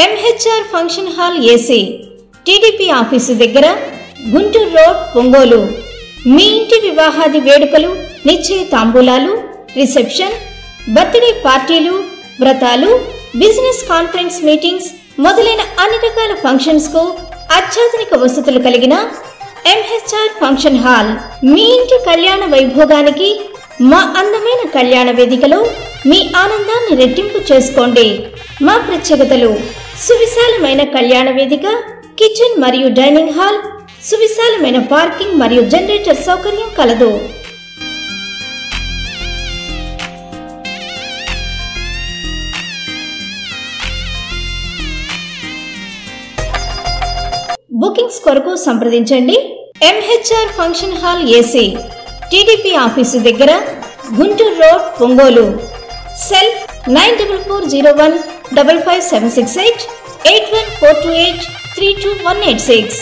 MHR function hall AC TDP office దగ్గర Guntur road Ongole. మీ ఇంటి వివాహాది వేడుకలు, నిశ్చయ తాంబూలాలు, రిసెప్షన్, బర్త్డే పార్టీలు, వ్రతాలు, బిజినెస్ కాన్ఫరెన్స్ మీటింగ్స్ మొదలైన అన్ని రకాల ఫంక్షన్స్ కు అత్యాధునిక వసతులు కలిగిన MHR ఫంక్షన్ హాల్. మీ ఇంటి కళ్యాణ వైభోగానికి మా అందమైన కళ్యాణ వేదికలో మీ ఆనందాన్ని రెట్టింపు చేసుకోండి. మా ప్రత్యేకతలు: సువిశాలమైన కళ్యాణ వేదిక, కిచెన్ మరియు డైనింగ్ హాల్, సువిశాలమైన పార్కింగ్ మరియు జనరేటర్ సౌకర్యం కలదు. బుకింగ్స్ కొరకు సంప్రదించండి. MHR function hall AC TDP office దగ్గర గుంటూరు రోడ్ ఒంగోలు. సెల్ 9440155768 8142832186.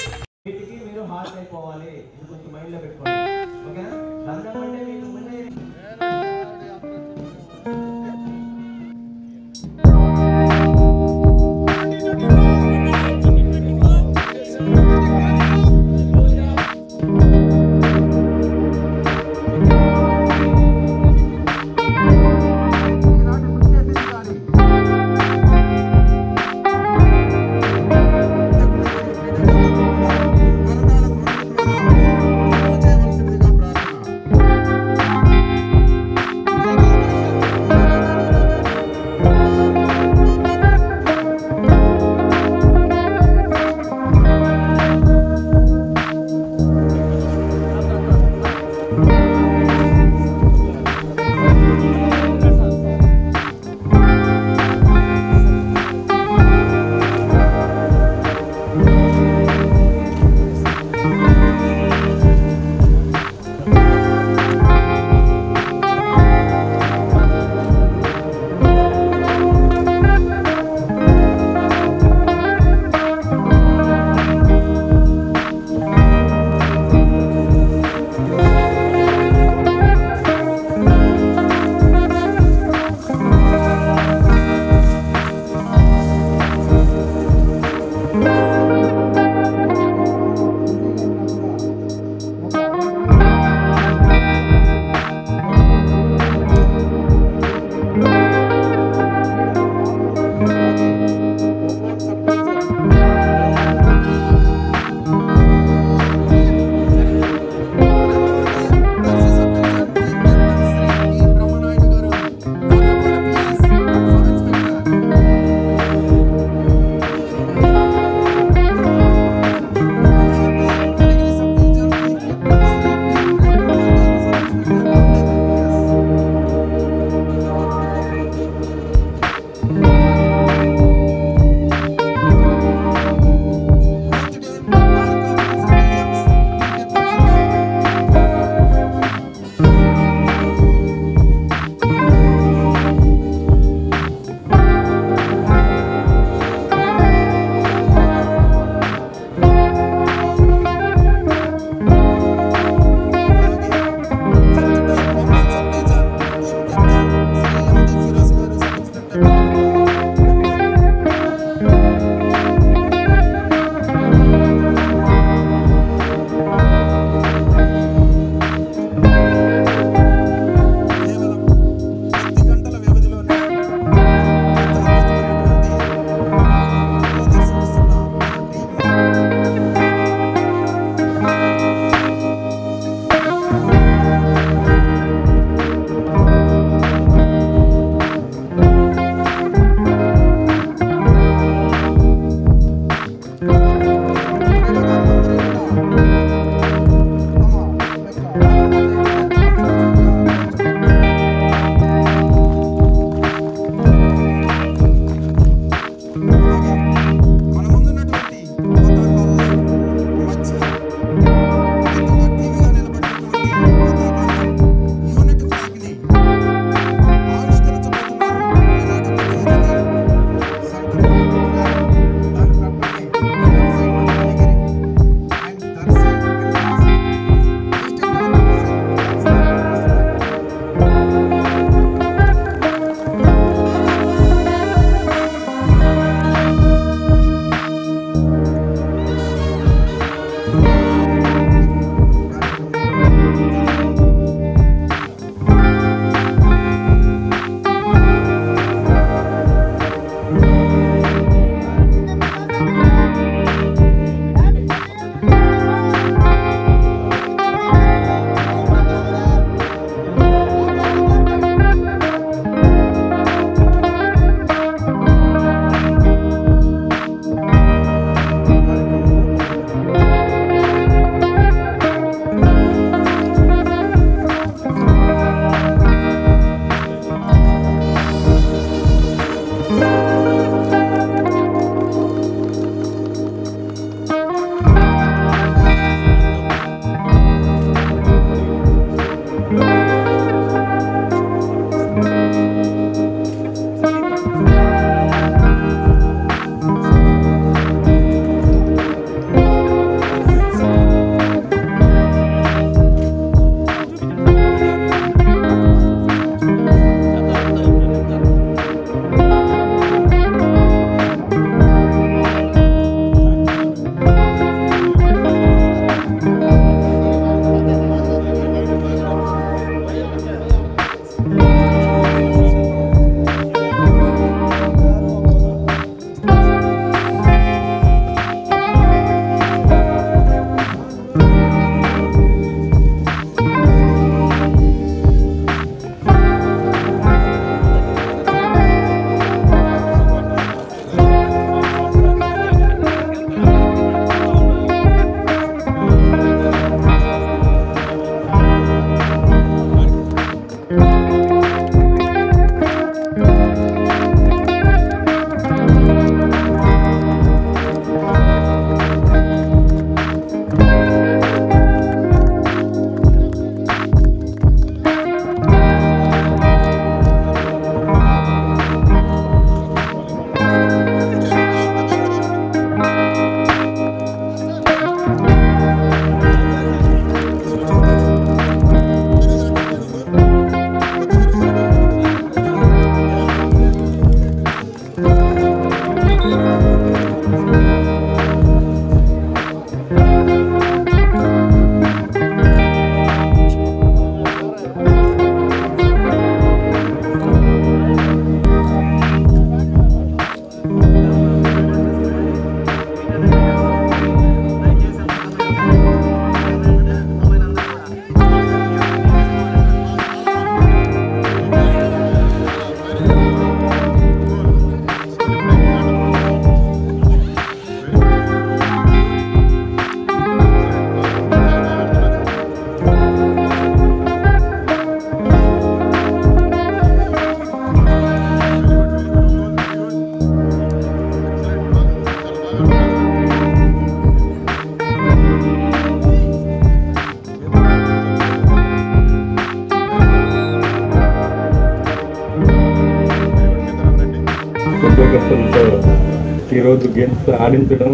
ఈరోజు గేమ్స్ ఆడించడం,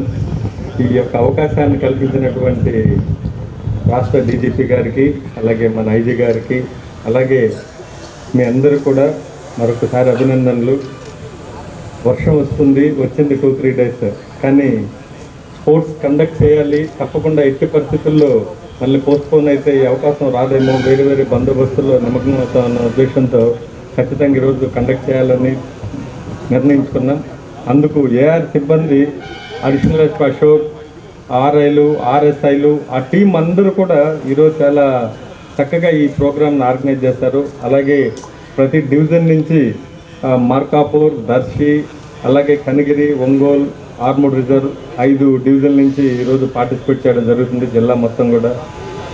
ఈ యొక్క అవకాశాన్ని కల్పించినటువంటి రాష్ట్ర డీజీపీ గారికి, అలాగే మన ఐజీ గారికి, అలాగే మీ అందరూ కూడా మరొకసారి అభినందనలు. వర్షం వచ్చింది 2-3 డేస్, కానీ స్పోర్ట్స్ కండక్ట్ చేయాలి తప్పకుండా. ఎట్టి పరిస్థితుల్లో మళ్ళీ పోస్ట్పోన్ అయితే ఈ అవకాశం రాదేమో, వేరే వేరే బందోబస్తుల్లో నిమగ్నం అవుతామన్న ఉద్దేశంతో ఖచ్చితంగా ఈరోజు కండక్ట్ చేయాలని నిర్ణయించుకున్నాం. అందుకు ఏఆర్ సిబ్బంది, అడిషనల్ ఎస్పీ అశోక్, ఆర్ఐలు, ఆర్ఎస్ఐలు, ఆ టీం అందరూ కూడా ఈరోజు చాలా చక్కగా ఈ ప్రోగ్రామ్ని ఆర్గనైజ్ చేస్తారు. అలాగే ప్రతి డివిజన్ నుంచి మార్కాపూర్, దర్శి, అలాగే కనిగిరి, ఒంగోలు, ఆర్మూర్ రిజర్వ్ 5 డివిజన్ నుంచి ఈరోజు పార్టిసిపేట్ చేయడం జరుగుతుంది. జిల్లా మొత్తం కూడా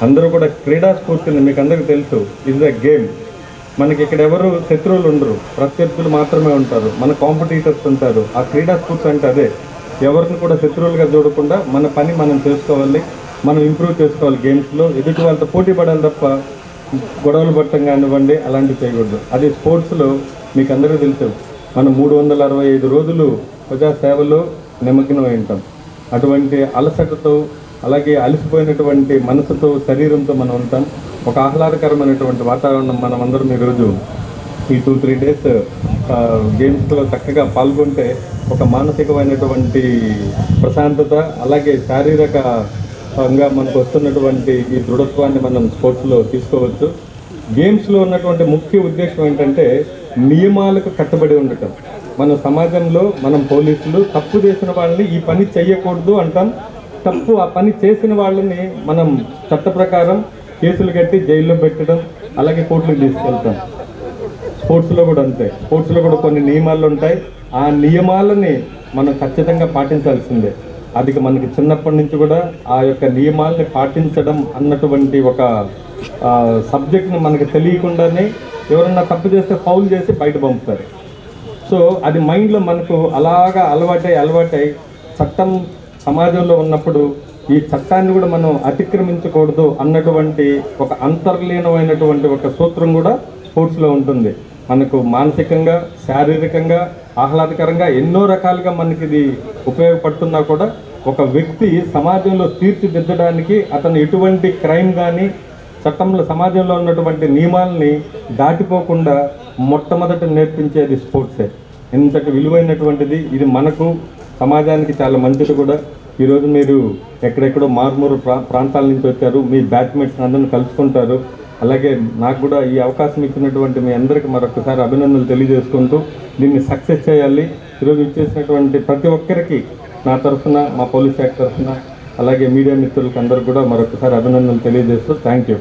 అందరూ కూడా క్రీడా స్ఫూర్తిని, మీకు అందరికీ తెలుసు, ఇస్ అ గేమ్. మనకి ఇక్కడ ఎవరు శత్రువులు ఉండరు, ప్రత్యర్థులు మాత్రమే ఉంటారు, మన కాంపిటీటర్స్ ఉంటారు. ఆ క్రీడా స్ఫూర్తి అంటే అదే. ఎవరిని కూడా శత్రువులుగా చూడకుండా మన పని మనం చేసుకోవాలి, మనం ఇంప్రూవ్ చేసుకోవాలి. గేమ్స్లో ఎదుటి వాళ్ళతో పోటీ పడాలి తప్ప గొడవలు పట్టడం కానివ్వండి అలాంటివి చేయకూడదు. అది స్పోర్ట్స్లో మీకు అందరికీ తెలుసు, మనం 365 రోజులు ప్రజాసేవలో నిమగ్నమై ఉంటాం. అటువంటి అలసటతో, అలాగే అలసిపోయినటువంటి మనసుతో, శరీరంతో మనం ఉంటాం. ఒక ఆహ్లాదకరమైనటువంటి వాతావరణం మనం అందరం ఈరోజు ఈ 2-3 డేస్ గేమ్స్లో చక్కగా పాల్గొంటే ఒక మానసికమైనటువంటి ప్రశాంతత, అలాగే శారీరకంగా మనకు వస్తున్నటువంటి ఈ దృఢత్వాన్ని మనం స్పోర్ట్స్లో తీసుకోవచ్చు. గేమ్స్లో ఉన్నటువంటి ముఖ్య ఉద్దేశం ఏంటంటే నియమాలకు కట్టుబడి ఉండటం. మన సమాజంలో మనం పోలీసులు తప్పు చేసిన వాళ్ళని ఈ పని చెయ్యకూడదు అంటాం. ఆ పని చేసిన వాళ్ళని మనం చట్ట ప్రకారం కేసులు కట్టి జైల్లో పెట్టడం, అలాగే కోర్టులకు తీసుకెళ్తాం. స్పోర్ట్స్లో కూడా అంతే. స్పోర్ట్స్లో కూడా కొన్ని నియమాలు ఉంటాయి. ఆ నియమాలని మనం ఖచ్చితంగా పాటించాల్సిందే. అది మనకి చిన్నప్పటి నుంచి కూడా ఆ యొక్క నియమాలని పాటించడం అన్నటువంటి ఒక సబ్జెక్ట్ని మనకు తెలియకుండానే ఎవరన్నా తప్పు చేస్తే ఫౌల్ చేసి బయట పంపుతారు. సో అది మైండ్లో మనకు అలాగా అలవాటై చట్టం సమాజంలో ఉన్నప్పుడు ఈ చట్టాన్ని కూడా మనం అతిక్రమించకూడదు అన్నటువంటి ఒక అంతర్లీనమైనటువంటి ఒక సూత్రం కూడా స్పోర్ట్స్లో ఉంటుంది. మనకు మానసికంగా, శారీరకంగా, ఆహ్లాదకరంగా ఎన్నో రకాలుగా మనకి ఇది ఉపయోగపడుతున్నా కూడా ఒక వ్యక్తి సమాజంలో తీర్చిదిద్దడానికి అతను ఎటువంటి క్రైమ్ కానీ చట్టంలో సమాజంలో ఉన్నటువంటి నియమాలని దాటిపోకుండా మొట్టమొదట నేర్పించేది స్పోర్ట్సే. ఇంతటి విలువైనటువంటిది ఇది. మనకు సమాజానికి చాలా మంచిది కూడా. ఈరోజు మీరు ఎక్కడెక్కడో మారుమూరు ప్రాంతాల నుంచి వచ్చారు, మీ బ్యాచ్మేట్స్ అందరిని కలుసుకుంటారు. అలాగే నాకు కూడా ఈ అవకాశం ఇచ్చినటువంటి మీ అందరికీ మరొకసారి అభినందనలు తెలియజేసుకుంటూ దీన్ని సక్సెస్ చేయాలి. ఈరోజు ఇచ్చేసినటువంటి ప్రతి ఒక్కరికి నా తరఫున, మా పోలీస్ శాఖ తరఫున, అలాగే మీడియా మిత్రులకు అందరూ కూడా మరొకసారి అభినందనలు తెలియజేస్తూ థ్యాంక్ యూ.